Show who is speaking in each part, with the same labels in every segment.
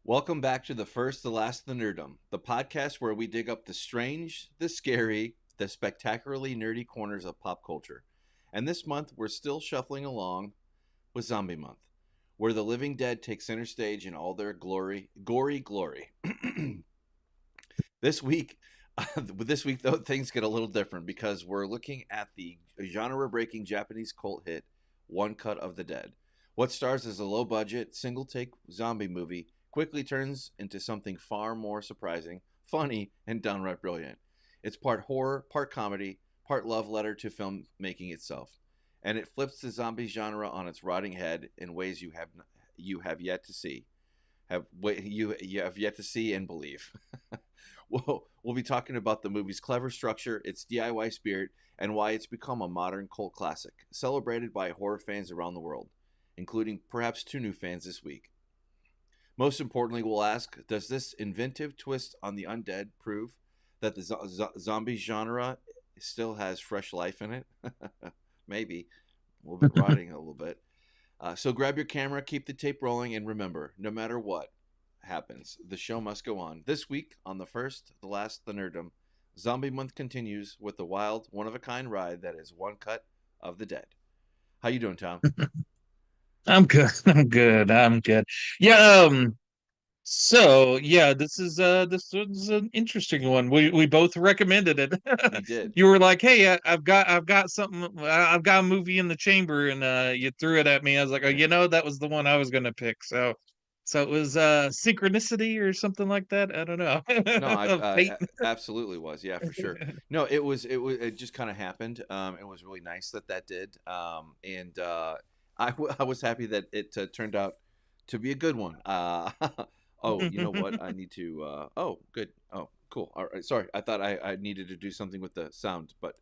Speaker 1: Welcome back to the First, the Last, the Nerdom, the podcast where we dig up the strange, the scary, the spectacularly nerdy corners of pop culture. And this month, we're still shuffling along with Zombie Month, where the living dead take center stage in all their gory glory. This week, though, things get a little different because we're looking at the genre-breaking Japanese cult hit, One Cut of the Dead. What stars as a low-budget, single-take zombie movie quickly turns into something far more surprising, funny, and downright brilliant. It's part horror, part comedy, part love letter to filmmaking itself, and it flips the zombie genre on its rotting head in ways you have yet to see, you have yet to see and believe. We'll be talking about the movie's clever structure, its DIY spirit, and why it's become a modern cult classic, celebrated by horror fans around the world, including perhaps 2 new fans this week. Most importantly, we'll ask, does this inventive twist on the undead prove that the zombie genre still has fresh life in it? Maybe. A little bit rotting a little bit. So grab your camera, keep the tape rolling, and remember, no matter what happens, the show must go on. This week, on the First, the Last, the Nerdom, Zombie Month continues with the wild, one-of-a-kind ride that is One Cut of the Dead. How you doing, Tom?
Speaker 2: I'm good. I'm good. Yeah, so yeah, this was an interesting one. We both recommended it.
Speaker 1: We did.
Speaker 2: You were like, "Hey, I've got something. I've got a movie in the chamber," and you threw it at me. I was like, "Oh, that was the one I was gonna pick." So it was synchronicity or something like that. I don't know.
Speaker 1: No,
Speaker 2: Fate.
Speaker 1: absolutely was. Yeah, for sure. No, it just kind of happened. It was really nice that did. And I was happy that it turned out to be a good one. Oh, you know what? I need to. Oh, good. Oh, cool. All right. Sorry, I thought I needed to do something with the sound, but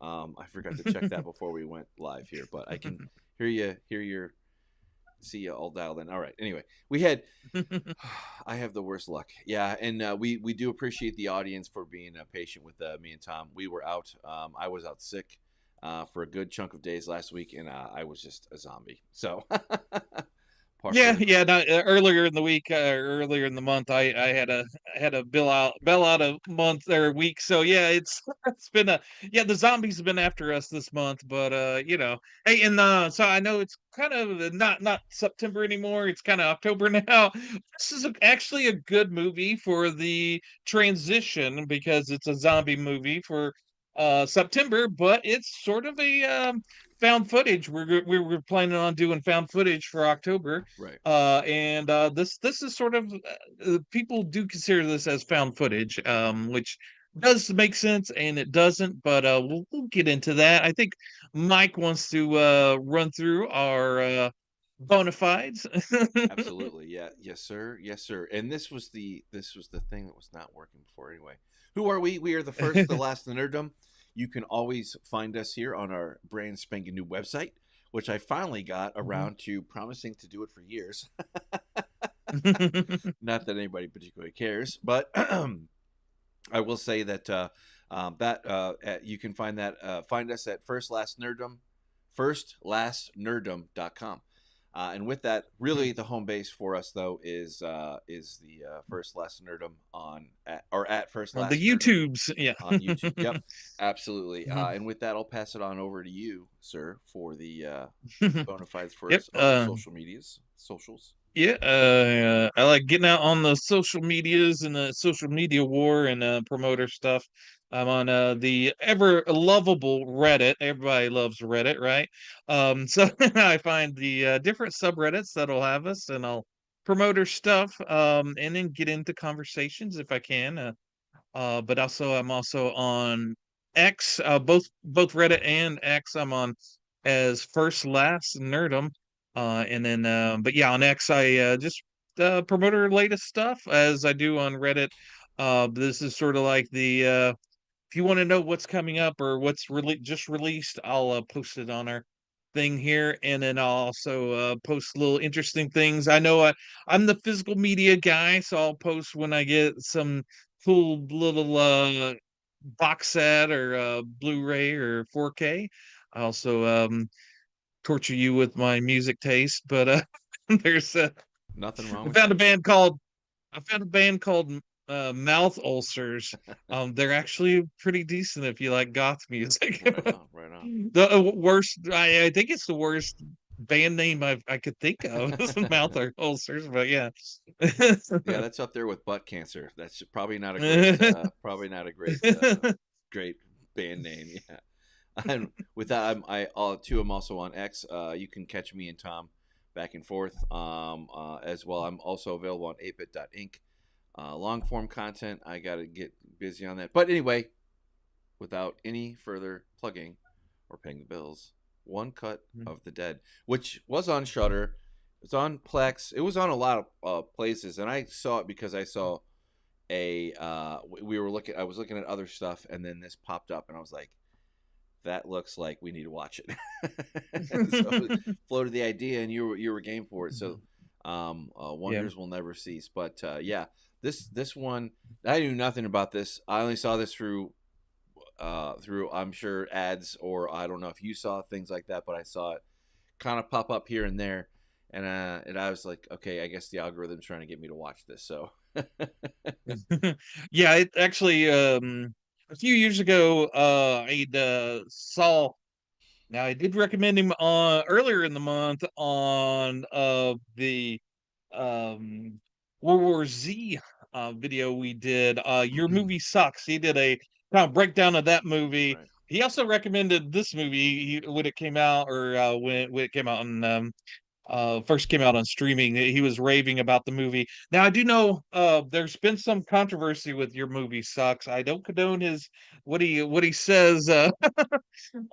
Speaker 1: I forgot to check that before we went live here. But I can see you all dialed in. All right. Anyway, I have the worst luck. Yeah, and we do appreciate the audience for being patient with me and Tom. We were out. I was out sick for a good chunk of days last week, and I was just a zombie. So.
Speaker 2: Yeah. No, earlier in the week, earlier in the month, I had a bill out a month or a week. So yeah, it's been the zombies have been after us this month, but hey, and so I know it's kind of not September anymore. It's kind of October now. This is actually a good movie for the transition because it's a zombie movie for September, but it's sort of a found footage. We were planning on doing found footage for October,
Speaker 1: Right.
Speaker 2: and this is sort of people do consider this as found footage, which does make sense and it doesn't, but we'll get into that. I think Mike wants to run through our bona fides.
Speaker 1: Absolutely. Yeah. Yes, sir. Yes, sir. And this was the thing that was not working before anyway. Who are we? We are the First, the Last, the Nerdom. You can always find us here on our brand spanking new website, which I finally got around to promising to do it for years. Not that anybody particularly cares, but I will say that you can find us at FirstLastNerdom.com. And with that, really the home base for us though is the First Last Nerdom at First Last
Speaker 2: The YouTubes, yeah,
Speaker 1: on YouTube. Yep, absolutely. And with that, I'll pass it on over to you, sir, for the bona fides for
Speaker 2: yep.
Speaker 1: social socials.
Speaker 2: Yeah, I like getting out on the social medias and the social media war and promoter stuff. I'm on the ever lovable Reddit. Everybody loves Reddit, right? So I find the different subreddits that'll have us, and I'll promote our stuff, and then get into conversations if I can. But also I'm also on X, both Reddit and X. I'm on as First Last Nerdom. And then, but yeah, on X, I just promote her latest stuff as I do on Reddit. This is sort of like the if you want to know what's coming up or what's really just released, I'll post it on our thing here, and then I'll also post little interesting things. I know I'm the physical media guy, so I'll post when I get some cool little box set or Blu-ray or 4K. I also torture you with my music taste, but there's
Speaker 1: Nothing wrong
Speaker 2: I
Speaker 1: with
Speaker 2: found a
Speaker 1: that.
Speaker 2: band called I found a band called Mouth Ulcers. They're actually pretty decent if you like goth music.
Speaker 1: Right on, right on.
Speaker 2: The worst, I think it's the worst band name I could think of is Mouth Ulcers, but yeah.
Speaker 1: Yeah, that's up there with butt cancer. That's probably not a great band name. Yeah. And with that, I'm also on X. You can catch me and Tom back and forth as well. I'm also available on ApeIt.Ink. Long form content. I got to get busy on that. But anyway, without any further plugging or paying the bills, One Cut of the Dead, which was on Shudder, it's on Plex, it was on a lot of places, and I saw it because I saw I was looking at other stuff, and then this popped up, and I was like, that looks like we need to watch it. So floated the idea, and you were game for it. So
Speaker 2: Yeah.
Speaker 1: wonders will never cease. But yeah, this one, I knew nothing about this. I only saw this through I'm sure ads, or I don't know if you saw things like that, but I saw it kind of pop up here and there, and I was like, okay, I guess the algorithm's trying to get me to watch this. So
Speaker 2: Yeah, it actually a few years ago I saw. Now I did recommend him earlier in the month on the um World War Z video we did. Your movie sucks. He did a kind of breakdown of that movie.
Speaker 1: right,
Speaker 2: He also recommended this movie when it came out, or when it came out on first came out on streaming. He was raving about the movie. Now I do know there's been some controversy with Your Movie Sucks. I don't condone his what he says.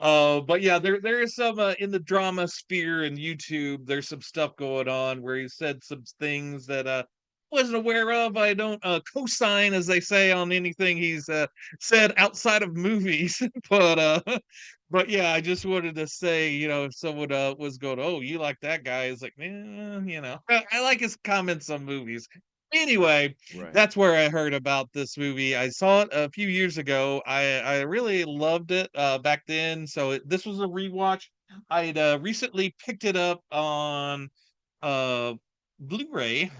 Speaker 2: But yeah, there is some in the drama sphere and YouTube. There's some stuff going on where he said some things that wasn't aware of. I don't co-sign, as they say, on anything he's said outside of movies. But yeah, I just wanted to say, if someone was going, "Oh, you like that guy?" It's like, I like his comments on movies. Anyway,
Speaker 1: right,
Speaker 2: that's where I heard about this movie. I saw it a few years ago. I really loved it back then. So this was a rewatch. I'd recently picked it up on uh Blu-ray.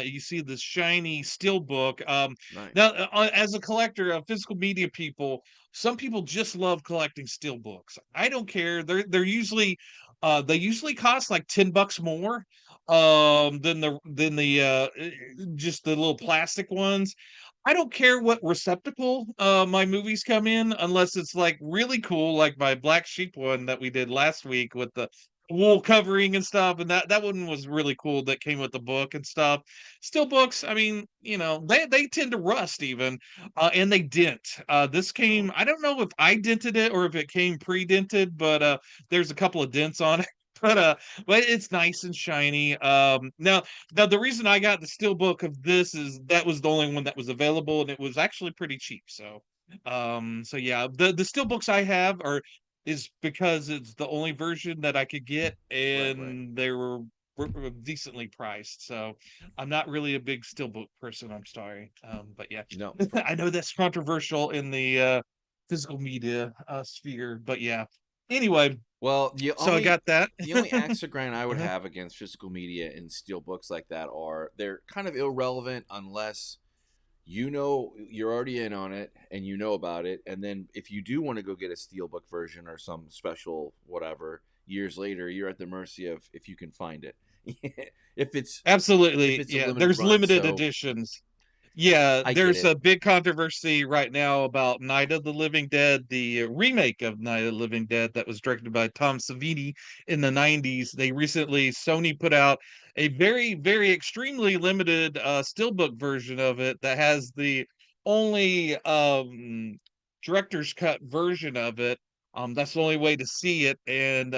Speaker 2: You see the shiny steelbook.
Speaker 1: nice,
Speaker 2: Now, as a collector of physical media people, some people just love collecting steelbooks. I don't care. They're usually they usually cost like $10 more than the just the little plastic ones. I don't care what receptacle my movies come in, unless it's like really cool, like my Black Sheep one that we did last week with the wool covering and stuff, and that one was really cool, that came with the book and stuff. Still books, I mean, they tend to rust even, and they dent. This came,
Speaker 1: oh,
Speaker 2: I don't know if I dented it or if it came pre-dented, but there's a couple of dents on it. But it's nice and shiny. Now the reason I got the steel book of this is that was the only one that was available, and it was actually pretty cheap. So yeah, the steel books I have are is because it's the only version that I could get,
Speaker 1: right.
Speaker 2: and they were decently priced. So I'm not really a big steelbook person. I'm sorry, but yeah,
Speaker 1: No,
Speaker 2: I know that's controversial in the physical media sphere, but yeah. Anyway,
Speaker 1: well,
Speaker 2: so I got that.
Speaker 1: the only axe to grind I would
Speaker 2: Uh-huh.
Speaker 1: have against physical media and steel books like that are they're kind of irrelevant unless you're already in on it and you know about it, and then if you do want to go get a steelbook version or some special whatever years later, you're at the mercy of if you can find it. if it's if
Speaker 2: Absolutely,
Speaker 1: it's a
Speaker 2: yeah.
Speaker 1: limited
Speaker 2: There's
Speaker 1: run,
Speaker 2: limited
Speaker 1: so
Speaker 2: editions. Yeah,
Speaker 1: I get
Speaker 2: there's
Speaker 1: it.
Speaker 2: a big controversy right now about Night of the Living Dead, the remake of Night of the Living Dead that was directed by Tom Savini in the 90s. They recently, Sony put out a very, very extremely limited steelbook version of it that has the only director's cut version of it. That's the only way to see it. And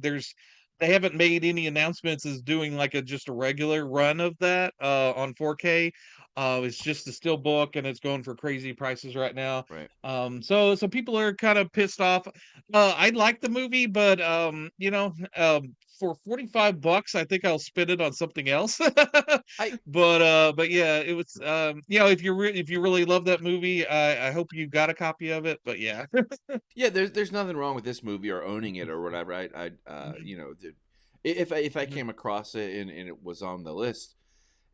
Speaker 2: there's they haven't made any announcements as doing like just a regular run of that on 4K. It's just a still book, and it's going for crazy prices right now.
Speaker 1: Right.
Speaker 2: So people are kind of pissed off. I like the movie, but for $45, I think I'll spend it on something else.
Speaker 1: I
Speaker 2: But yeah, it was if if you really love that movie, I hope you got a copy of it. But yeah.
Speaker 1: Yeah, there's nothing wrong with this movie or owning it or whatever. I
Speaker 2: Mhm,
Speaker 1: if I
Speaker 2: mhm.
Speaker 1: came across it and it was on the list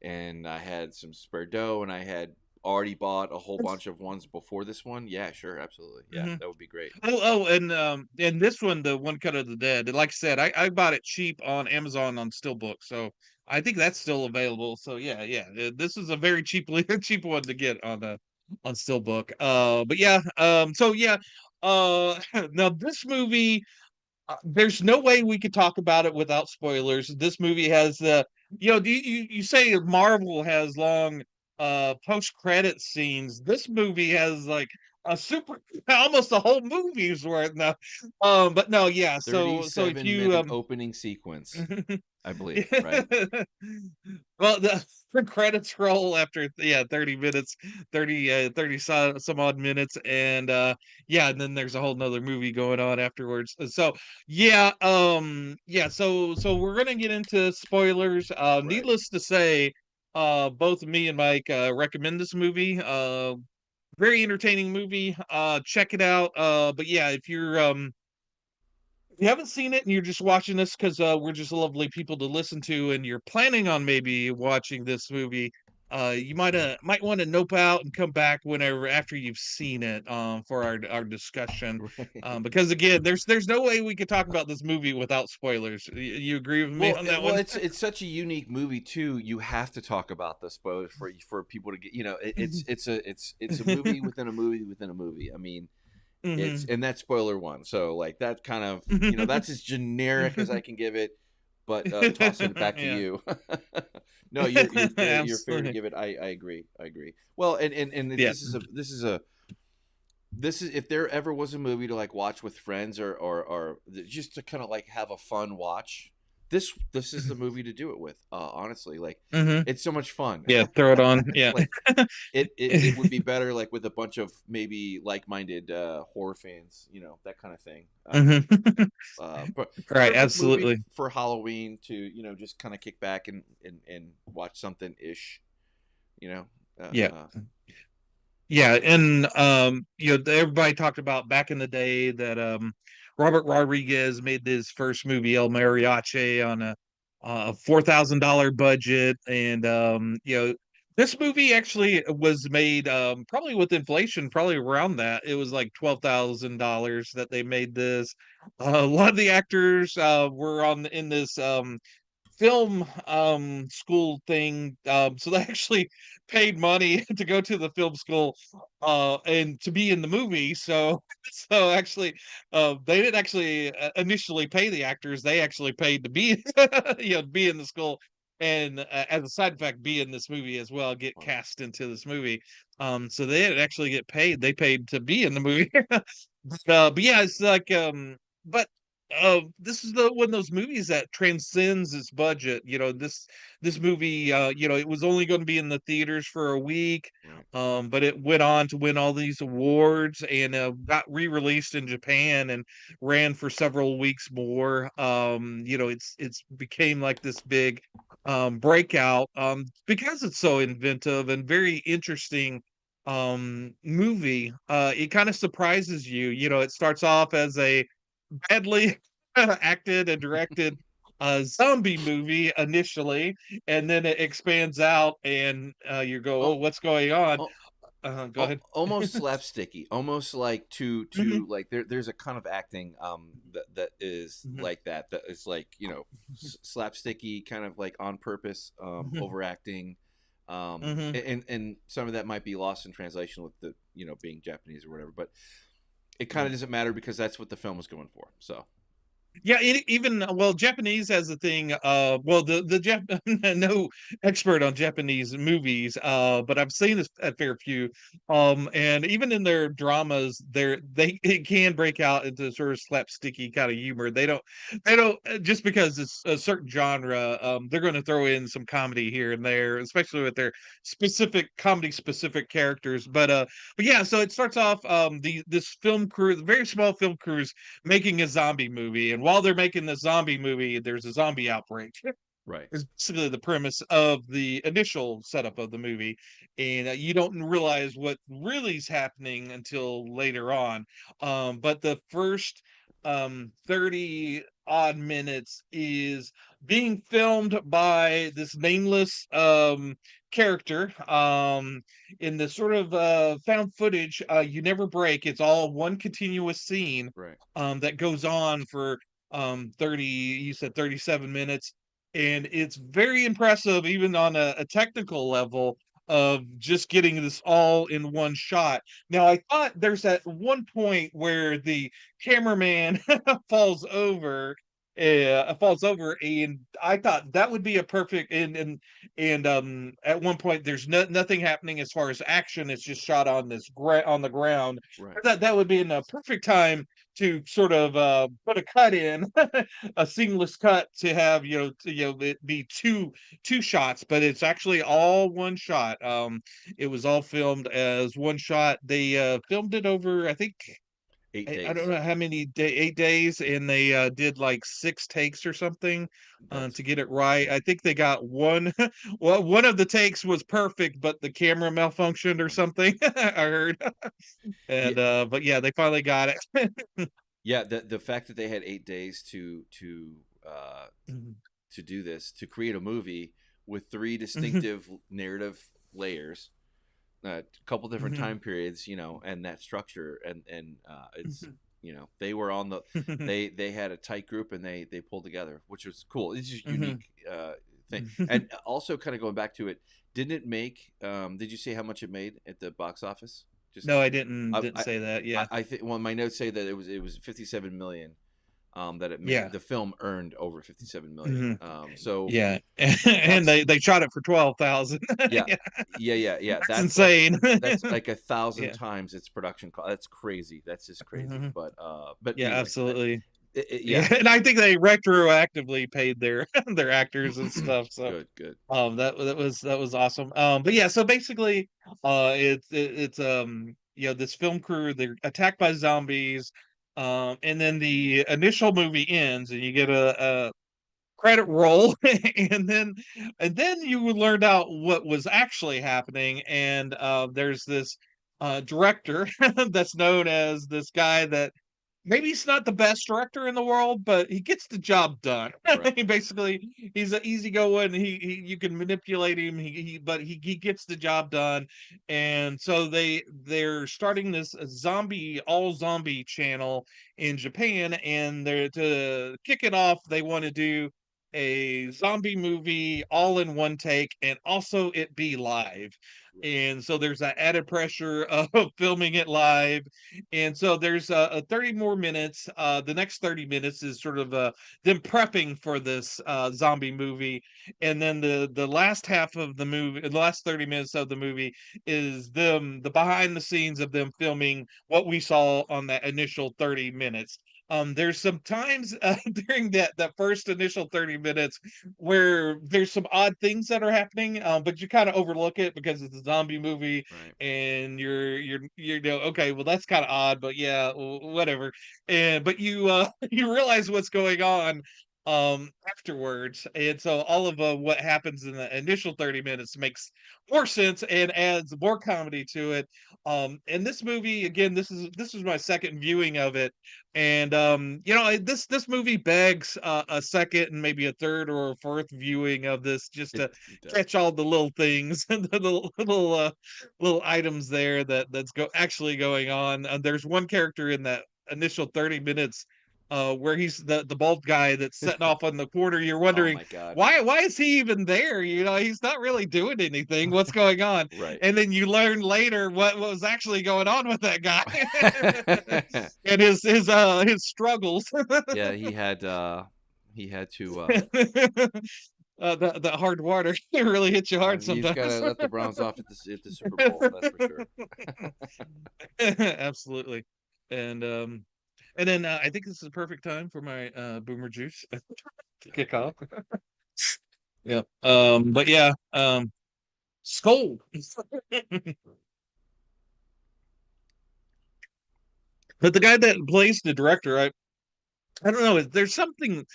Speaker 1: and I had some spare dough and I had already bought a whole bunch of ones before this one, yeah, sure, absolutely, yeah,
Speaker 2: Mhm.
Speaker 1: that would be great.
Speaker 2: And this one, the One Cut of the Dead, like I said, I bought it cheap on Amazon on Steelbook, so I think that's still available. So yeah, this is a very cheaply cheap one to get on Steelbook. But yeah, so yeah, now this movie, there's no way we could talk about it without spoilers. This movie has you say Marvel has long post credit scenes. This movie has like a super almost a whole movie's worth now. But no, yeah. So if
Speaker 1: 37-minute
Speaker 2: you
Speaker 1: opening sequence,
Speaker 2: um
Speaker 1: I believe, right?
Speaker 2: Well, the credits roll after 30 minutes, 30 some odd minutes, and yeah, and then there's a whole nother movie going on afterwards. So so we're gonna get into spoilers.
Speaker 1: Right.
Speaker 2: Needless to say, both me and Mike recommend this movie. Very entertaining movie. Check it out. But yeah, if you haven't seen it and you're just watching this because we're just lovely people to listen to, and you're planning on maybe watching this movie, you might want to nope out and come back whenever after you've seen it for our discussion.
Speaker 1: Right.
Speaker 2: Because again, there's no way we could talk about this movie without spoilers. You agree with me
Speaker 1: Well,
Speaker 2: on that
Speaker 1: well,
Speaker 2: one?
Speaker 1: it's such a unique movie too. You have to talk about the spoilers for people to get. It's a movie within a movie within a movie. I mean, it's
Speaker 2: Hmm.
Speaker 1: and that's spoiler one. So like that kind of that's as generic as I can give it. But tossing it back to
Speaker 2: Yeah.
Speaker 1: you. No, you're fair to
Speaker 2: Absolutely.
Speaker 1: give it. I agree. I agree. Well, and
Speaker 2: Yeah.
Speaker 1: this is if there ever was a movie to like watch with friends or just to kind of like have a fun watch, this is the movie to do it with. Honestly, like
Speaker 2: Hmm.
Speaker 1: it's so much fun.
Speaker 2: Yeah. Throw it on. Yeah.
Speaker 1: Like it would be better like with a bunch of maybe like-minded horror fans, that kind of thing.
Speaker 2: Hmm.
Speaker 1: But
Speaker 2: Right.
Speaker 1: perfect movie
Speaker 2: Absolutely.
Speaker 1: for Halloween to just kind of kick back and watch something ish. You know,
Speaker 2: Yeah.
Speaker 1: uh,
Speaker 2: Yeah, and everybody talked about back in the day that Robert Rodriguez made his first movie El Mariachi on a $4,000 budget, and this movie actually was made probably with inflation, probably around that. It was like $12,000 that they made this. A lot of the actors were on in this film school thing, so they actually paid money to go to the film school and to be in the movie. So so actually they didn't actually initially pay the actors. They actually paid to be be in the school, and as a side effect be in this movie as well, get
Speaker 1: wow.
Speaker 2: cast into this movie. So they didn't actually get paid. They paid to be in the movie. But yeah, it's like but this is the one of those movies that transcends its budget. This movie, it was only going to be in the theaters for a week,
Speaker 1: Right.
Speaker 2: but it went on to win all these awards and got re-released in Japan and ran for several weeks more. It's became like this big breakout because it's so inventive and very interesting movie. It kind of surprises you. It starts off as a badly acted and directed zombie movie initially, and then it expands out, and you go, "Oh,
Speaker 1: Oh,
Speaker 2: what's going on?"
Speaker 1: oh,
Speaker 2: Go ahead.
Speaker 1: almost slapsticky, almost like to
Speaker 2: Mhm,
Speaker 1: like there's a kind of acting that is
Speaker 2: mhm,
Speaker 1: like that is like slapsticky, kind of like on purpose,
Speaker 2: mhm,
Speaker 1: overacting,
Speaker 2: mhm.
Speaker 1: and some of that might be lost in translation with the being Japanese or whatever, but it kind of
Speaker 2: Yeah.
Speaker 1: doesn't matter because that's what the film was going for. So
Speaker 2: Yeah, even well, Japanese has a thing. Well, the Jap no expert on Japanese movies, but I've seen a fair few. And even in their dramas, they it can break out into sort of slapsticky kind of humor. They don't just because it's a certain genre. They're going to throw in some comedy here and there, especially with their specific comedy specific characters. But yeah, so it starts off this film crew, very small film crews making a zombie movie. And while they're making the zombie movie, there's a zombie outbreak.
Speaker 1: Right.
Speaker 2: Is basically the premise of the initial setup of the movie, and you don't realize what really is happening until later on. But the first 30 odd minutes is being filmed by this nameless character in the sort of found footage. You never break, it's all one continuous scene
Speaker 1: Right.
Speaker 2: that goes on for 30, you said 37 minutes, and it's very impressive even on a technical level of just getting this all in one shot. Now I thought there's that one point where the cameraman falls over, and I thought that would be a perfect, and at one point there's nothing happening as far as action, it's just shot on on the ground.
Speaker 1: Right.
Speaker 2: I thought that would be in a perfect time to sort of put a cut in, a seamless cut, to have it be two shots, but it's actually all one shot. It was all filmed as one shot. They filmed it over, I think,
Speaker 1: Eight
Speaker 2: I don't
Speaker 1: days.
Speaker 2: know how many 8 days, and they did like 6 takes or something
Speaker 1: That's
Speaker 2: to get it right. I think they got one. Well, one of the takes was perfect, but the camera malfunctioned or something. I heard,
Speaker 1: yeah.
Speaker 2: and but yeah, they finally got it.
Speaker 1: Yeah. The fact that they had 8 days uh,
Speaker 2: Mhm.
Speaker 1: to do this, to create a movie with three
Speaker 2: Mhm.
Speaker 1: distinctive narrative layers, a couple different
Speaker 2: Mhm.
Speaker 1: time periods, and that structure, and it's
Speaker 2: Mhm.
Speaker 1: they were on the they had a tight group, and they pulled together, which was cool. It's just
Speaker 2: Mhm.
Speaker 1: unique thing. And also, kind of going back to it, didn't it make? Did you say how much it made at the box office? Just
Speaker 2: No, I didn't
Speaker 1: I
Speaker 2: say that. Yeah,
Speaker 1: I think, well, my notes say that it was 57 million that it made.
Speaker 2: yeah.
Speaker 1: The film earned over 57 million.
Speaker 2: Mhm.
Speaker 1: So
Speaker 2: Yeah, and
Speaker 1: that's
Speaker 2: they shot it for 12,000.
Speaker 1: yeah,
Speaker 2: Yeah,
Speaker 1: yeah.
Speaker 2: that's
Speaker 1: That's like
Speaker 2: insane.
Speaker 1: that's like a thousand
Speaker 2: Yeah.
Speaker 1: times its production cost. That's crazy. That's just crazy.
Speaker 2: Mhm.
Speaker 1: But
Speaker 2: Yeah,
Speaker 1: anyway,
Speaker 2: absolutely.
Speaker 1: yeah,
Speaker 2: Yeah, and I think they retroactively paid their their actors and stuff. So
Speaker 1: good, good.
Speaker 2: that was awesome. But yeah, so basically, it's this film crew, they're attacked by zombies, and then the initial movie ends, and you get a credit roll, and then you learned out what was actually happening, and there's this director that's known as this guy that maybe he's not the best director in the world, but he gets the job done.
Speaker 1: Right.
Speaker 2: He basically, he's an easygoing. He you can manipulate him. But he gets the job done, and so they're starting this zombie all zombie channel in Japan, and they're to kick it off. They want to do a zombie movie all in one take, and also it be live. And so there's that added pressure of filming it live, and so there's a 30 more minutes. The next 30 minutes is sort of them prepping for this zombie movie, and then the last half of the movie, the last 30 minutes of the movie, is the behind the scenes of them filming what we saw on that initial 30 minutes. There's some times during that first initial 30 minutes where there's some odd things that are happening, but you kind of overlook it because it's a zombie movie,
Speaker 1: Right.
Speaker 2: and okay, well, that's kind of odd, but yeah, whatever. And but you you realize what's going on afterwards, and so all of what happens in the initial 30 minutes makes more sense and adds more comedy to it. And this movie, again, this is my second viewing of it, and this movie begs a second and maybe a third or a fourth viewing of this, just to
Speaker 1: It does.
Speaker 2: catch all the little things and the little items there that's actually going on. There's one character in that initial 30 minutes where he's the bald guy that's setting off on the corner. You're
Speaker 1: Oh
Speaker 2: wondering
Speaker 1: my god.
Speaker 2: why is he even there? He's not really doing anything. What's going on?
Speaker 1: Right.
Speaker 2: And then you learn later what was actually going on with that guy and his struggles.
Speaker 1: Yeah, he had to
Speaker 2: The hard water really hits you hard
Speaker 1: he's got
Speaker 2: sometimes.
Speaker 1: to let the Browns off at the Super Bowl, that's for sure.
Speaker 2: Absolutely. And then I think this is the perfect time for my boomer juice to kick off. Yeah. But yeah, Skull. But the guy that plays the director, I don't know, there's something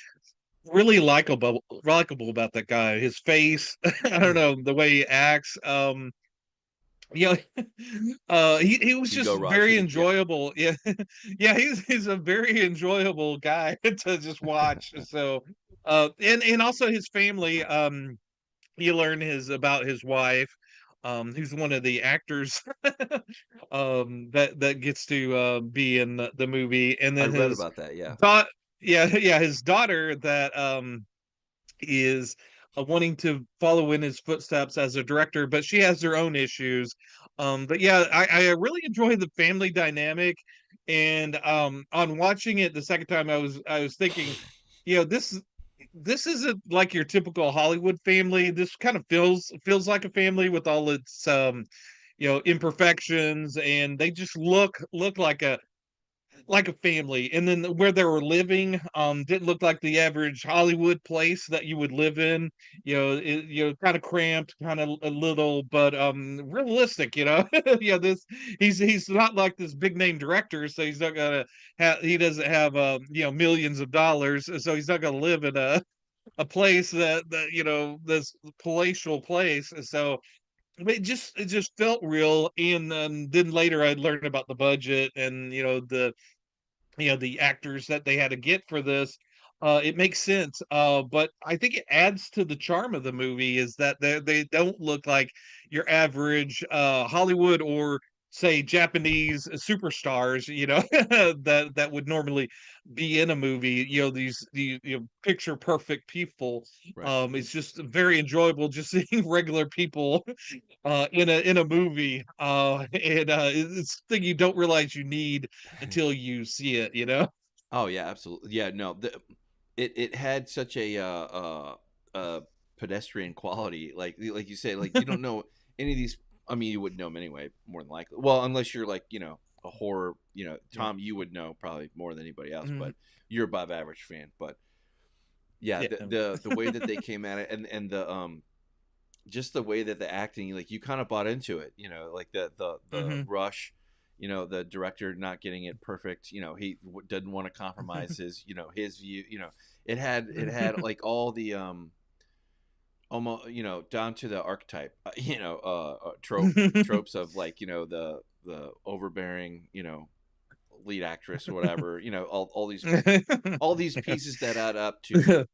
Speaker 2: really likable about that guy. His face, I don't know, the way he acts. You know, he was
Speaker 1: Hugo
Speaker 2: just very
Speaker 1: Rashi, yeah.
Speaker 2: enjoyable. Yeah, yeah, he's a very enjoyable guy to just watch. So, and also his family. You learn about his wife, who's one of the actors, that gets to be in the movie, and
Speaker 1: I
Speaker 2: then
Speaker 1: read
Speaker 2: his
Speaker 1: about that, yeah.
Speaker 2: yeah, his daughter that is wanting to follow in his footsteps as a director, but she has her own issues. But yeah, I really enjoy the family dynamic, and on watching it the second time, I was thinking, this isn't like your typical Hollywood family. This kind of feels like a family with all its imperfections, and they just look like a family. And then where they were living didn't look like the average Hollywood place that you would live in. Kind of cramped, kind of a little, but realistic. This he's not like this big name director, so he's not gonna have he doesn't have millions of dollars, so he's not gonna live in a place that this palatial place. So it just felt real. And then later I learned about the budget and the actors that they had to get for this. It makes sense, but I think it adds to the charm of the movie is that they don't look like your average Hollywood or say Japanese superstars, that would normally be in a movie. These picture perfect people.
Speaker 1: Right.
Speaker 2: It's just very enjoyable just seeing regular people in a movie, and it's a thing you don't realize you need until you see it.
Speaker 1: Oh yeah, absolutely. Yeah, no, it had such a pedestrian quality, like you said, like you don't know any of these. I mean, you would know them anyway, more than likely. Well, unless you're like a horror,
Speaker 2: Yeah.
Speaker 1: Tom, you would know probably more than anybody else,
Speaker 2: Mhm.
Speaker 1: but you're above average fan. But yeah,
Speaker 2: Yeah.
Speaker 1: the way that they came at it, and the just the way that the acting, like you kind of bought into it, like the
Speaker 2: Mhm.
Speaker 1: rush, the director not getting it perfect, he didn't want to compromise his view, it had like all the almost down to the archetype, tropes of like the overbearing lead actress or whatever, all these pieces that add up to a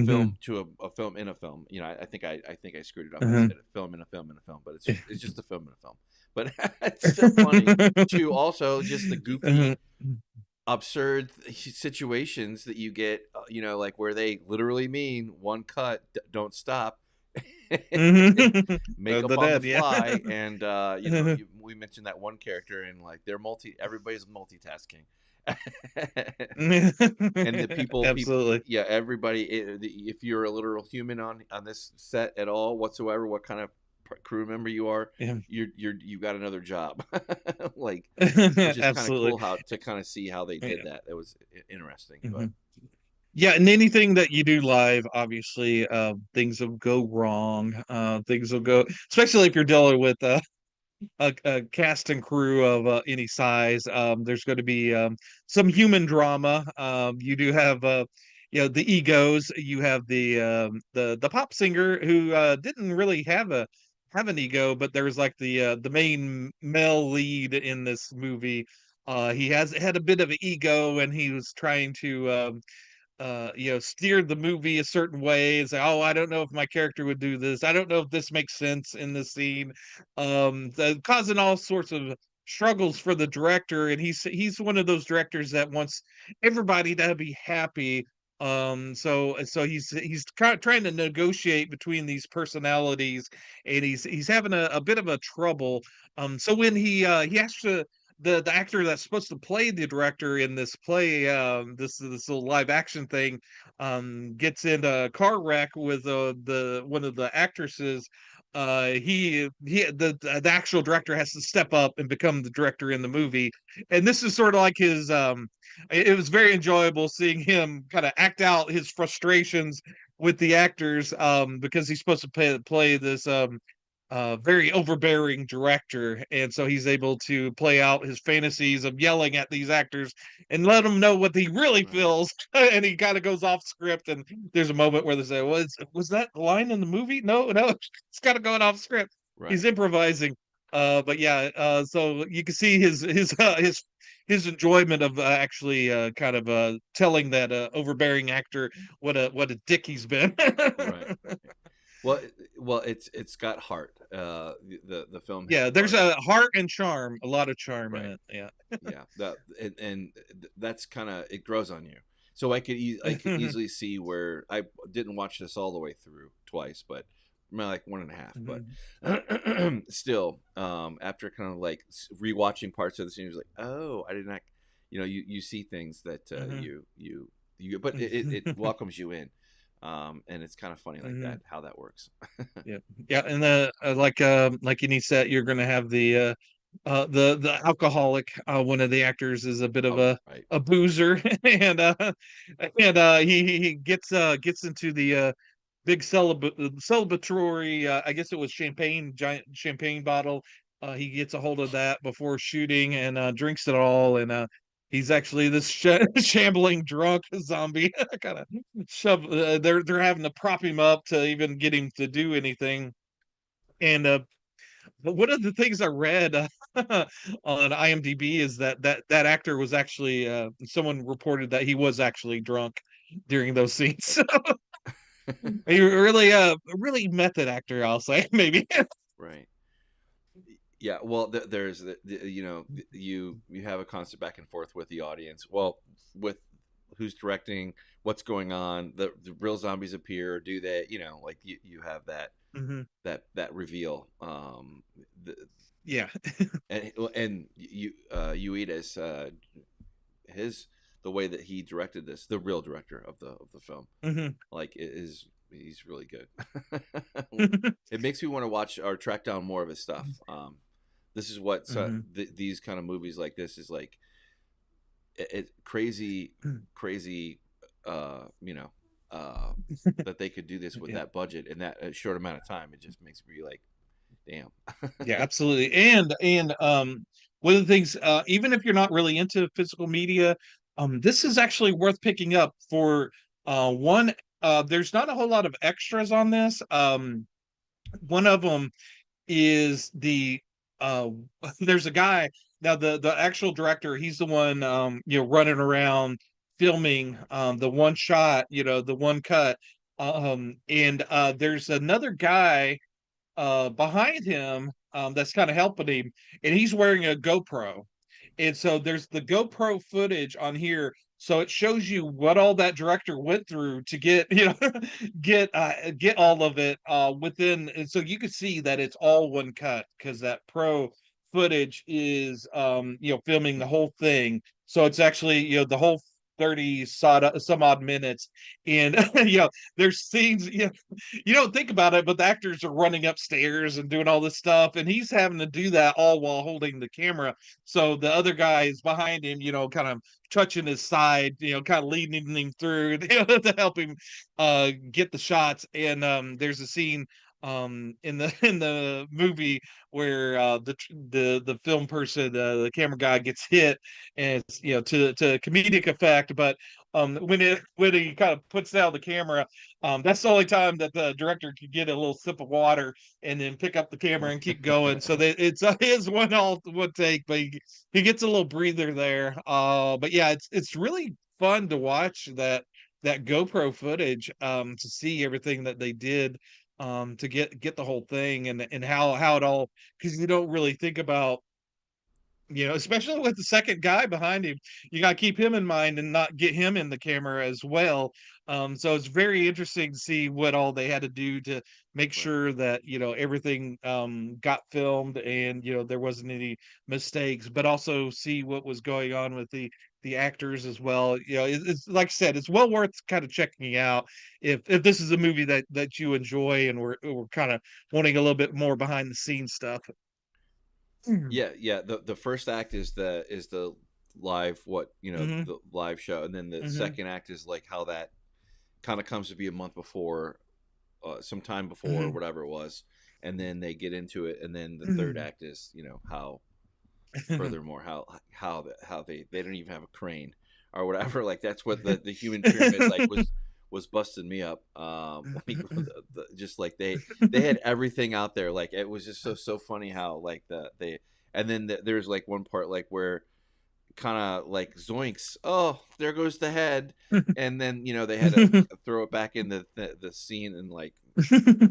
Speaker 1: film, to a film in a film. I think I screwed it up. I
Speaker 2: Mhm.
Speaker 1: said a film in a film in a film, but it's just a film in a film. But it's still funny to also just the goofy,
Speaker 2: Mhm.
Speaker 1: absurd situations that you get. Like where they literally mean one cut, don't stop.
Speaker 2: Mhm.
Speaker 1: Make up
Speaker 2: The
Speaker 1: on the
Speaker 2: dead, yeah.
Speaker 1: fly, and we mentioned that one character, and like everybody's multitasking. And the people,
Speaker 2: Absolutely.
Speaker 1: yeah, everybody, if you're a literal human on this set at all whatsoever, what kind of crew member you are,
Speaker 2: Yeah.
Speaker 1: you got another job. Like, which is kind of
Speaker 2: Absolutely.
Speaker 1: cool how to kind of see how they did
Speaker 2: Yeah.
Speaker 1: that. It was interesting. But
Speaker 2: Mhm. Yeah, and anything that you do live, obviously, things will go wrong. Things will go, especially if you're dealing with a cast and crew of any size. There's going to be some human drama. You do have the egos. You have the pop singer who didn't really have an ego, but there's like the main male lead in this movie. He has had a bit of an ego, and he was trying to steer the movie a certain way and say, oh, I don't know if my character would do this. I don't know if this makes sense in the scene. Causing all sorts of struggles for the director, and he's one of those directors that wants everybody to be happy. So he's trying to negotiate between these personalities, and he's having a bit of a trouble. So when he has to, the actor that's supposed to play the director in this play, this little live action thing, gets in a car wreck with the one of the actresses. The actual director has to step up and become the director in the movie, and this is sort of like his it was very enjoyable seeing him kind of act out his frustrations with the actors, because he's supposed to play this very overbearing director, and so he's able to play out his fantasies of yelling at these actors and let them know what he really
Speaker 1: Right.
Speaker 2: feels. And he kind of goes off script, and there's a moment where they say, was that the line in the movie? No, no, it's kind of going off script. He's
Speaker 1: Right.
Speaker 2: improvising. But yeah, so you can see his enjoyment of actually kind of telling that overbearing actor what a dick he's been.
Speaker 1: Right. Well, it's got heart. The film has
Speaker 2: Yeah, there's
Speaker 1: heart.
Speaker 2: a heart and charm, a lot of charm in
Speaker 1: Right.
Speaker 2: it. Yeah.
Speaker 1: Yeah. And that's kind of, it grows on you. So I could easily see where I didn't watch this all the way through twice, but like one and a half. But
Speaker 2: Mhm.
Speaker 1: still, after kind of like rewatching parts of the scene, it was like, oh, I did not. You see things that
Speaker 2: Mhm.
Speaker 1: but it welcomes you in. And it's kind of funny like
Speaker 2: Mhm.
Speaker 1: that, how that works.
Speaker 2: Yeah, yeah, and like in said, you're gonna have the alcoholic. One of the actors is a bit of
Speaker 1: Oh, right.
Speaker 2: a boozer, and he gets into the big celebratory. I guess it was giant champagne bottle. He gets a hold of that before shooting and drinks it all, and he's actually this shambling drunk zombie. Kind of they're having to prop him up to even get him to do anything. And but one of the things I read on IMDb is that actor was actually someone reported that he was actually drunk during those scenes. He really really method actor, I'll say, maybe.
Speaker 1: Right. Yeah, well, there's you have a constant back and forth with the audience. Well, with who's directing, what's going on, the real zombies appear, do they? Like you have
Speaker 2: Mhm.
Speaker 1: that reveal. The,
Speaker 2: Yeah.
Speaker 1: and Ueda's his the way that he directed this, the real director of the film,
Speaker 2: Mhm.
Speaker 1: like he's really good. It makes me want to watch or track down more of his stuff. This is what
Speaker 2: Mhm.
Speaker 1: these kind of movies like this is like. Crazy, crazy. You know, uh, that they could do this with
Speaker 2: Yeah.
Speaker 1: that budget in that short amount of time. It just makes me like, damn.
Speaker 2: Yeah, absolutely. And one of the things, even if you're not really into physical media, this is actually worth picking up for one. There's not a whole lot of extras on this. One of them is uh there's a guy now, the actual director, he's the one running around filming the one shot, the one cut. And there's another guy behind him, that's kind of helping him, and he's wearing a GoPro. And so there's the GoPro footage on here. So it shows you what all that director went through to get, get all of it within. And so you can see that it's all one cut because that pro footage is filming the whole thing. So it's actually, the whole 30 some odd minutes. And there's scenes, you don't think about it, but the actors are running upstairs and doing all this stuff, and he's having to do that all while holding the camera. So the other guy is behind him, kind of touching his side, kind of leading him through, to help him get the shots. And there's a scene in the in the movie where the film person, the camera guy, gets hit, and it's, to comedic effect. But when he kind of puts down the camera, that's the only time that the director could get a little sip of water and then pick up the camera and keep going. So that it's his one take, but he gets a little breather there. But yeah, it's really fun to watch that GoPro footage, to see everything that they did, to get the whole thing, and how it all, because you don't really think about Especially with the second guy behind him, you got to keep him in mind and not get him in the camera as well. So it's very interesting to see what all they had to do to make
Speaker 1: Right.
Speaker 2: sure that everything got filmed and there wasn't any mistakes, but also see what was going on with the actors as well. It's like I said, it's well worth kind of checking out if this is a movie that you enjoy and we're kind of wanting a little bit more behind the scenes stuff.
Speaker 1: Yeah, yeah. The first act is the live,
Speaker 2: Hmm.
Speaker 1: the live show, and then the
Speaker 2: Hmm.
Speaker 1: second act is like how that kind of comes to be a month before, some time before,
Speaker 2: Hmm.
Speaker 1: whatever it was, and then they get into it, and then the third act is how, furthermore, how they don't even have a crane or whatever. Like that's what the human pyramid like was busting me up. Like just like they had everything out there. Like it was just so funny how like they and then there's like one part like where kind of like zoinks, oh, there goes the head, and then they had to throw it back in the scene and like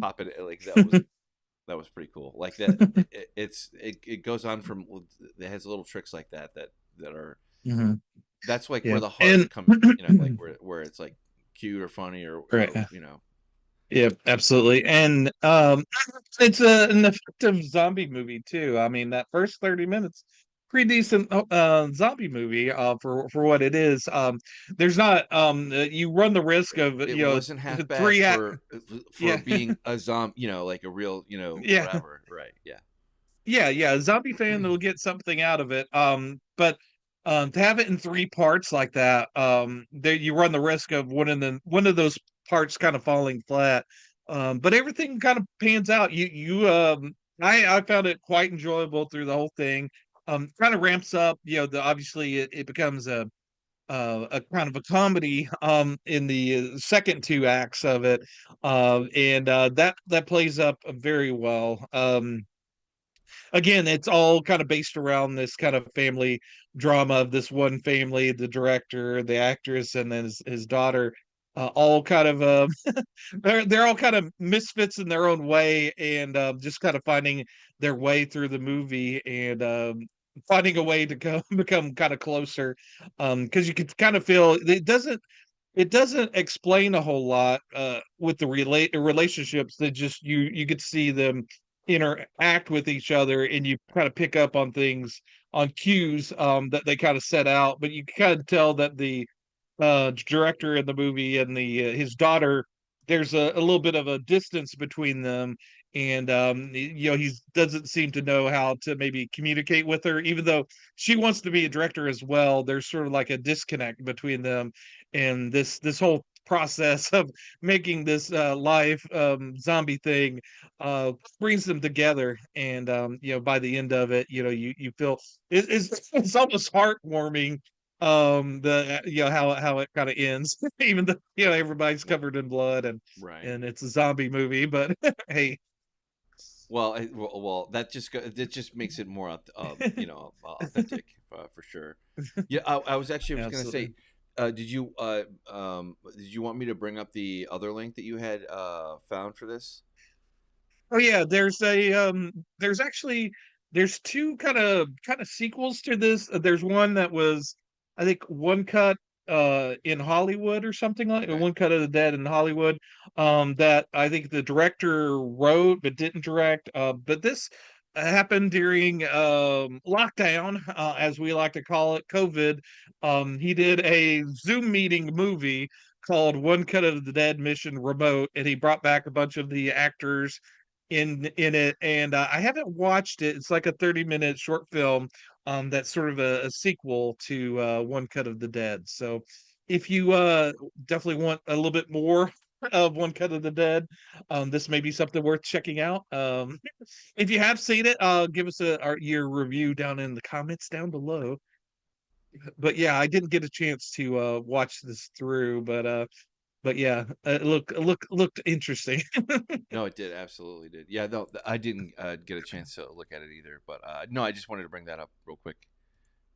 Speaker 1: pop it, like that was pretty cool. Like that, it goes on from, it has little tricks like that are,
Speaker 2: Mhm.
Speaker 1: that's like where
Speaker 2: Yeah,
Speaker 1: the heart
Speaker 2: and
Speaker 1: comes, like where it's like cute or funny
Speaker 2: right,
Speaker 1: or
Speaker 2: yeah, absolutely, and it's an effective zombie movie too. I mean, that first 30 minutes, pretty decent zombie movie for what it is. There's not you run the risk of
Speaker 1: it wasn't half bad
Speaker 2: three act.
Speaker 1: for
Speaker 2: Yeah,
Speaker 1: being a zombie, like a real,
Speaker 2: yeah,
Speaker 1: whatever, right? Yeah.
Speaker 2: yeah, a zombie fan will get something out of it. But to have it in three parts like that, there you run the risk of one of those parts kind of falling flat. But everything kind of pans out. I found it quite enjoyable through the whole thing. Kind of ramps up. Obviously it becomes a kind of a comedy in the second two acts of it, and that plays up very well. Again, it's all kind of based around this kind of family drama of this one family, the director, the actress, and then his daughter, all kind of they're all kind of misfits in their own way, and just kind of finding their way through the movie and finding a way to become kind of closer, because you can kind of feel it doesn't explain a whole lot with the relationships. That just you get to see them interact with each other, and you kind of pick up on things, on cues that they kind of set out, but you kind of tell that the director in the movie and the his daughter, there's a little bit of a distance between them, and he doesn't seem to know how to maybe communicate with her, even though she wants to be a director as well. There's sort of like a disconnect between them, and this whole process of making this live zombie thing brings them together, and by the end of it, you feel it's almost heartwarming, the how it kind of ends, even though everybody's
Speaker 1: Well,
Speaker 2: covered in blood,
Speaker 1: right.
Speaker 2: and it's a zombie movie, but hey.
Speaker 1: That just makes it more authentic, for sure. Yeah, I was gonna say,
Speaker 2: Absolutely.
Speaker 1: did you want me to bring up the other link that you had found for this?
Speaker 2: Oh yeah, there's actually there's two kind of sequels to this. There's one that was, I think, one cut in Hollywood or something, like
Speaker 1: Okay.
Speaker 2: one cut of the dead in Hollywood, that I think the director wrote but didn't direct. But this happened during lockdown, as we like to call it, COVID. He did a Zoom meeting movie called One Cut of the Dead Mission Remote, and he brought back a bunch of the actors in it, and I haven't watched it. It's like a 30-minute short film, that's sort of a sequel to One Cut of the Dead. So if you definitely want a little bit more of One Cut of the Dead, this may be something worth checking out. If you have seen it, give us your review down in the comments down below. But yeah, I didn't get a chance to watch this through, but yeah, looked interesting.
Speaker 1: No, it did, absolutely did. Yeah, no, I didn't get a chance to look at it either, but no, I just wanted to bring that up real quick,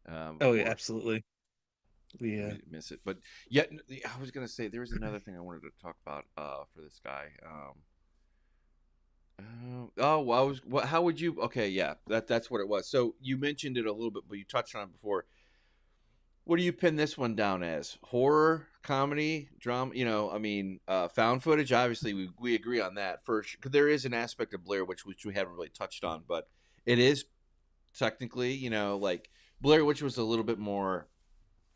Speaker 2: Oh yeah,
Speaker 1: before
Speaker 2: absolutely. Yeah.
Speaker 1: we miss it. But yeah, I was gonna say there was another thing I wanted to talk about for this guy. How would you? Okay, yeah, that's what it was. So you mentioned it a little bit, but you touched on it before. What do you pin this one down as? Horror, comedy, drama? I mean, found footage. Obviously, we agree on that first, because there is an aspect of Blair Witch which we haven't really touched on, but it is technically, like Blair Witch was a little bit more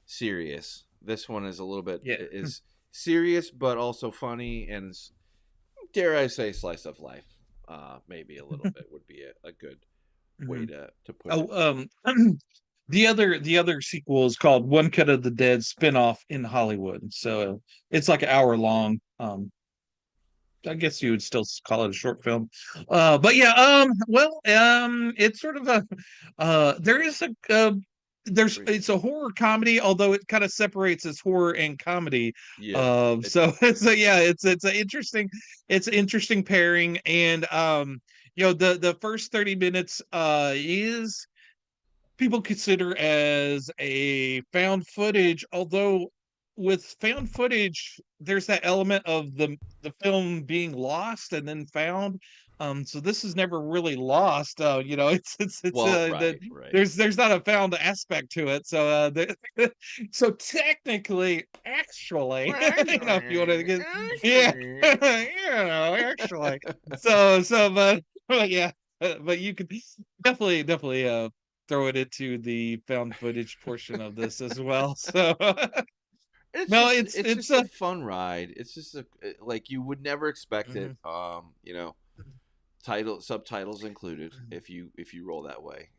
Speaker 1: serious. This one is a little bit
Speaker 2: Yeah.
Speaker 1: is serious, but also funny, and dare I say, slice of life. Maybe a little bit would be a good way
Speaker 2: Mhm.
Speaker 1: to put it.
Speaker 2: Oh, the other sequel is called One Cut of the Dead spinoff in Hollywood. So it's like an hour long. I guess you would still call it a short film. But yeah, it's sort of a there is there's
Speaker 1: Great.
Speaker 2: it's a horror comedy, although it kind of separates as horror and comedy.
Speaker 1: Yeah, it
Speaker 2: So
Speaker 1: does.
Speaker 2: so yeah, it's an interesting pairing, and the first 30 minutes is people consider as a found footage, although with found footage there's that element of the film being lost and then found. So this is never really lost. It's
Speaker 1: Well,
Speaker 2: the
Speaker 1: right, right.
Speaker 2: there's not a found aspect to it. So so technically, actually,
Speaker 1: Well,
Speaker 2: if you want to
Speaker 1: actually,
Speaker 2: get, yeah,
Speaker 1: actually.
Speaker 2: actually. So but yeah, but you could definitely throw it into the found footage portion of this as well. So
Speaker 1: It's
Speaker 2: no,
Speaker 1: just
Speaker 2: it's
Speaker 1: it's
Speaker 2: it's
Speaker 1: just a fun ride. It's just like you would never expect it.
Speaker 2: Mhm.
Speaker 1: Title subtitles included if you roll that way.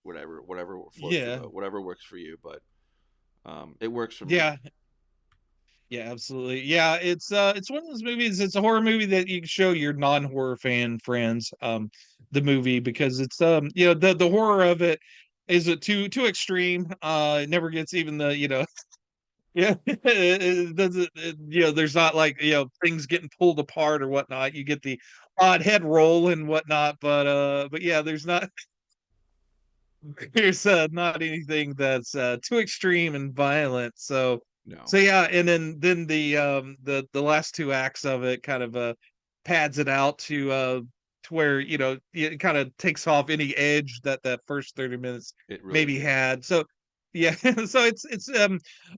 Speaker 1: Whatever floats your
Speaker 2: Yeah,
Speaker 1: boat, whatever works for you. But it works for me.
Speaker 2: yeah, yeah, absolutely. Yeah, it's one of those movies. It's a horror movie that you can show your non-horror fan friends the movie, because it's the horror of it is it too extreme. It never gets even the yeah, it doesn't. There's not like things getting pulled apart or whatnot. You get the odd head roll and whatnot, but yeah, there's not anything that's too extreme and violent. So
Speaker 1: No.
Speaker 2: yeah, and then the last two acts of it kind of pads it out to where it kind of takes off any edge that that first 30 minutes
Speaker 1: It really
Speaker 2: maybe
Speaker 1: did.
Speaker 2: had. So yeah, so it's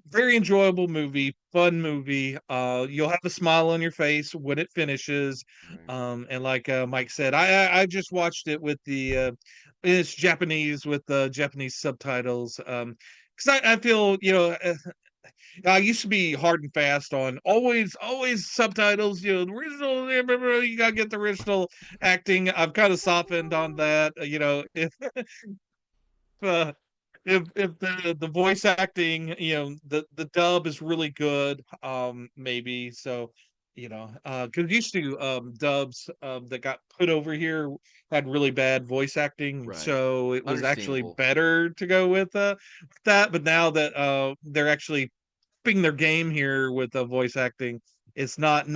Speaker 2: very enjoyable movie, fun movie. You'll have a smile on your face when it finishes.
Speaker 1: Right.
Speaker 2: And like Mike said, I just watched it with the it's Japanese with the Japanese subtitles. Because I feel I used to be hard and fast on always subtitles. The original, you gotta get the original acting. I've kind of softened on that. Uh, if the voice acting, the dub is really good, maybe so. Because used to dubs that got put over here had really bad voice acting,
Speaker 1: Right.
Speaker 2: so it was actually
Speaker 1: Understandable.
Speaker 2: better to go with that. But now that they're actually upping their game here with the voice acting, it's not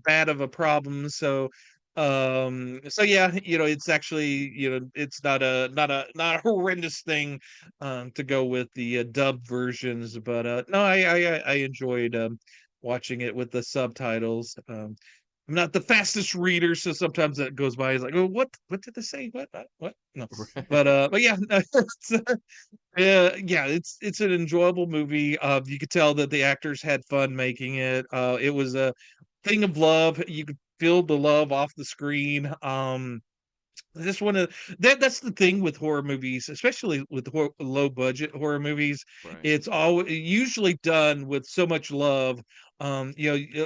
Speaker 2: bad of a problem. So yeah, it's actually, it's not a horrendous thing to go with the dub versions. But no, I enjoyed watching it with the subtitles. I'm not the fastest reader, so sometimes that goes by. It's like, oh, what did they say? What? No,
Speaker 1: Right.
Speaker 2: but yeah, yeah, it's an enjoyable movie. You could tell that the actors had fun making it. It was a thing of love. You could feel the love off the screen. This one of that's the thing with horror movies, especially with low budget horror movies.
Speaker 1: Right.
Speaker 2: It's all usually done with so much love. A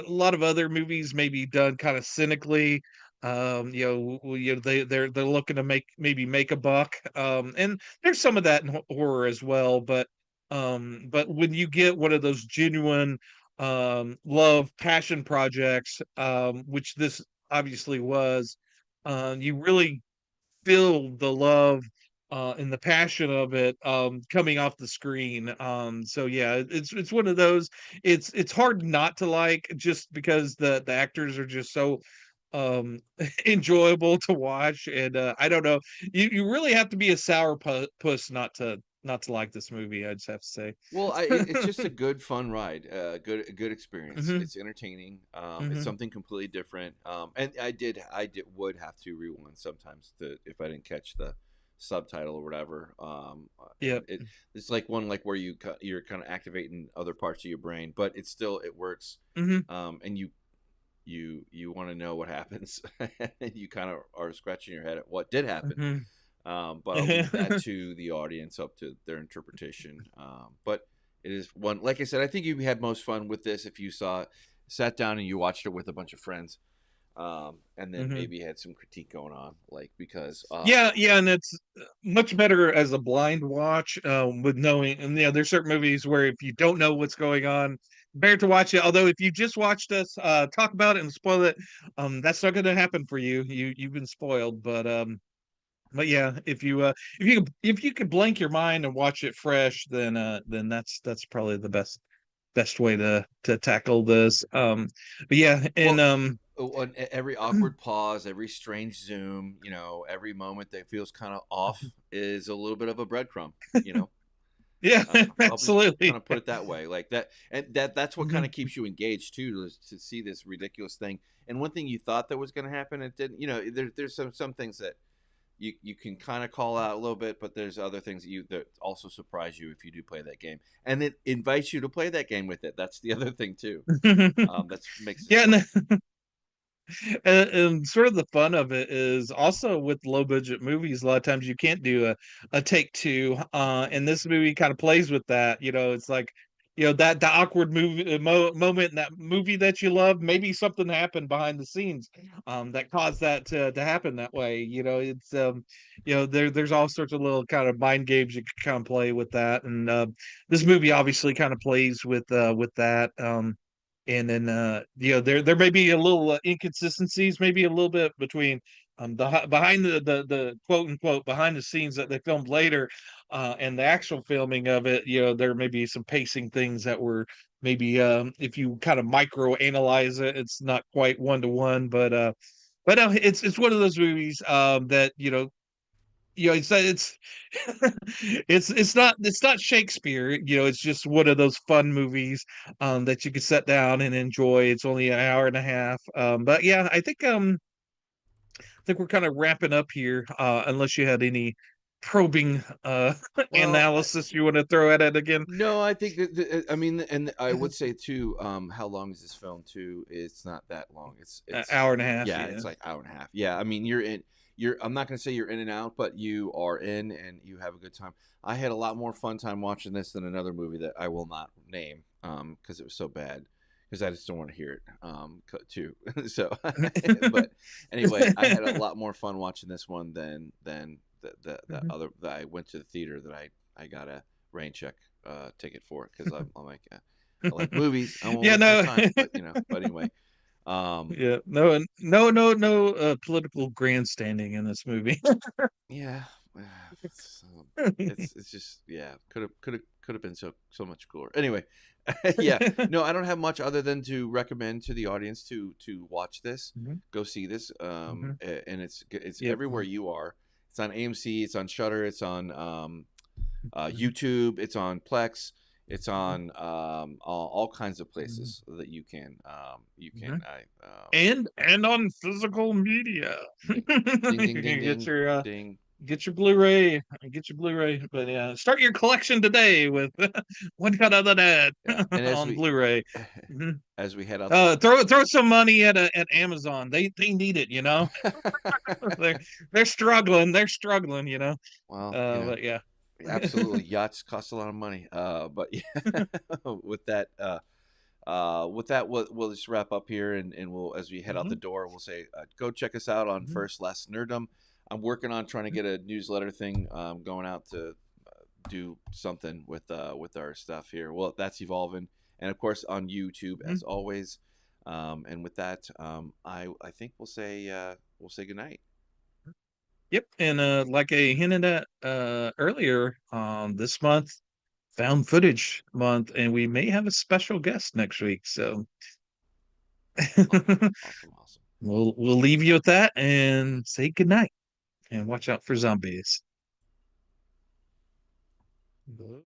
Speaker 2: lot of other movies may be done kind of cynically. They're looking to maybe make a buck. And there's some of that in horror as well. But when you get one of those genuine love passion projects, which this obviously was, you really feel the love and the passion of it coming off the screen. So yeah, it's one of those. It's hard not to like, just because the actors are just so enjoyable to watch. And I don't know, you really have to be a sour puss not to not to like this movie. I just have to say.
Speaker 1: Well, it's just a good, fun ride. A good experience.
Speaker 2: Hmm.
Speaker 1: It's entertaining. It's
Speaker 2: Hmm.
Speaker 1: something completely different. And would have to rewind sometimes if I didn't catch the subtitle or whatever. And
Speaker 2: Yep.
Speaker 1: it's like one like where you're kind of activating other parts of your brain, but it works.
Speaker 2: Hmm.
Speaker 1: And you want to know what happens, and you kind of are scratching your head at what did happen.
Speaker 2: Hmm.
Speaker 1: But I'll leave that to the audience, up to their interpretation. But it is one, like I said, I think you had most fun with this if you sat down and you watched it with a bunch of friends, and then
Speaker 2: Hmm.
Speaker 1: maybe had some critique going on, like because
Speaker 2: Yeah, yeah, and it's much better as a blind watch, with knowing. And there's certain movies where if you don't know what's going on, better to watch it. Although if you just watched us talk about it and spoil it, that's not going to happen for you. You've been spoiled. But yeah, if you could blank your mind and watch it fresh, then that's probably the best way to tackle this. But yeah, and
Speaker 1: well, on every awkward pause, every strange zoom, every moment that feels kind of off is a little bit of a breadcrumb. You know,
Speaker 2: yeah,
Speaker 1: I'll just kind
Speaker 2: absolutely.
Speaker 1: of put it that way, like that, and that's what kind
Speaker 2: Mhm.
Speaker 1: of keeps you engaged too, to see this ridiculous thing. And one thing you thought that was going to happen, it didn't. There's some things that you can kind of call out a little bit, but there's other things that also surprise you if you do play that game, and it invites you to play that game with it. That's the other thing too. That makes this
Speaker 2: Yeah,
Speaker 1: fun.
Speaker 2: and sort of the fun of it is also with low budget movies. A lot of times you can't do a take two, and this movie kind of plays with that. It's like that the awkward movie moment in that movie that you love. Maybe something happened behind the scenes, that caused that to happen that way. It's there's all sorts of little kind of mind games you can kind of play with that, and this movie obviously kind of plays with that. And then there may be a little inconsistencies, maybe a little bit between behind the quote unquote behind the scenes that they filmed later, and the actual filming of it. There may be some pacing things that were maybe, if you kind of micro analyze it, it's not quite one to one. But it's one of those movies, that it's it's not Shakespeare. It's just one of those fun movies, that you can sit down and enjoy. It's only an hour and a half. But yeah, I think we're kind of wrapping up here, unless you had any probing
Speaker 1: Well,
Speaker 2: analysis you want to throw at it again.
Speaker 1: no, I think I mean, and I would say too, how long is this film too? It's not that long.
Speaker 2: An
Speaker 1: It's
Speaker 2: hour and a half,
Speaker 1: Yeah,
Speaker 2: yeah.
Speaker 1: it's like hour and a half. Yeah, I mean, I'm not gonna say you're in and out, but you are in and you have a good time. I had a lot more fun time watching this than another movie that I will not name, because it was so bad, because I just don't want to hear it, too. So, but anyway, I had a lot more fun watching this one than the
Speaker 2: Mhm.
Speaker 1: other that I went to the theater that I got a rain check ticket for it, because I'm like, I like movies. I won't
Speaker 2: Yeah,
Speaker 1: waste my
Speaker 2: no.
Speaker 1: time, but But anyway,
Speaker 2: Yeah, no, no, no, no, political grandstanding in this movie.
Speaker 1: yeah, it's, it's just, yeah, could have been so much cooler. Anyway, yeah, no, I don't have much other than to recommend to the audience to watch this,
Speaker 2: Mhm,
Speaker 1: go see this,
Speaker 2: mhm.
Speaker 1: and it's
Speaker 2: Yep.
Speaker 1: everywhere you are. It's on AMC, it's on Shutter, it's on
Speaker 2: Mhm,
Speaker 1: YouTube. It's on Plex. It's
Speaker 2: mhm,
Speaker 1: on all kinds of
Speaker 2: mhm,
Speaker 1: places that you can
Speaker 2: mhm.
Speaker 1: I
Speaker 2: And on physical media.
Speaker 1: ding ding
Speaker 2: You
Speaker 1: ding ding
Speaker 2: can get
Speaker 1: ding
Speaker 2: your
Speaker 1: ding.
Speaker 2: Get your Blu-ray. But yeah, start your collection today with One Cut of the Dead
Speaker 1: Yeah, and
Speaker 2: on Blu-ray. Mhm.
Speaker 1: as we head out the
Speaker 2: Throw some money at Amazon. They need it, they're they're struggling. They're struggling,
Speaker 1: well,
Speaker 2: But yeah.
Speaker 1: absolutely, yachts cost a lot of money. But yeah, with that, we'll just wrap up here, and we'll, as we head out the
Speaker 2: Mhm,
Speaker 1: door, we'll say, go check us out on
Speaker 2: mhm,
Speaker 1: FirstLastNerdom. I'm working on trying to
Speaker 2: mhm,
Speaker 1: get a newsletter thing going out to do something with our stuff here. Well, that's evolving, and of course on YouTube
Speaker 2: mhm.
Speaker 1: as always. And with that, I think we'll say goodnight.
Speaker 2: Yep, and like I hinted at earlier, this month, found footage month, and we may have a special guest next week. So
Speaker 1: Awesome, awesome, awesome.
Speaker 2: we'll leave you with that and say goodnight and watch out for zombies. Mhm.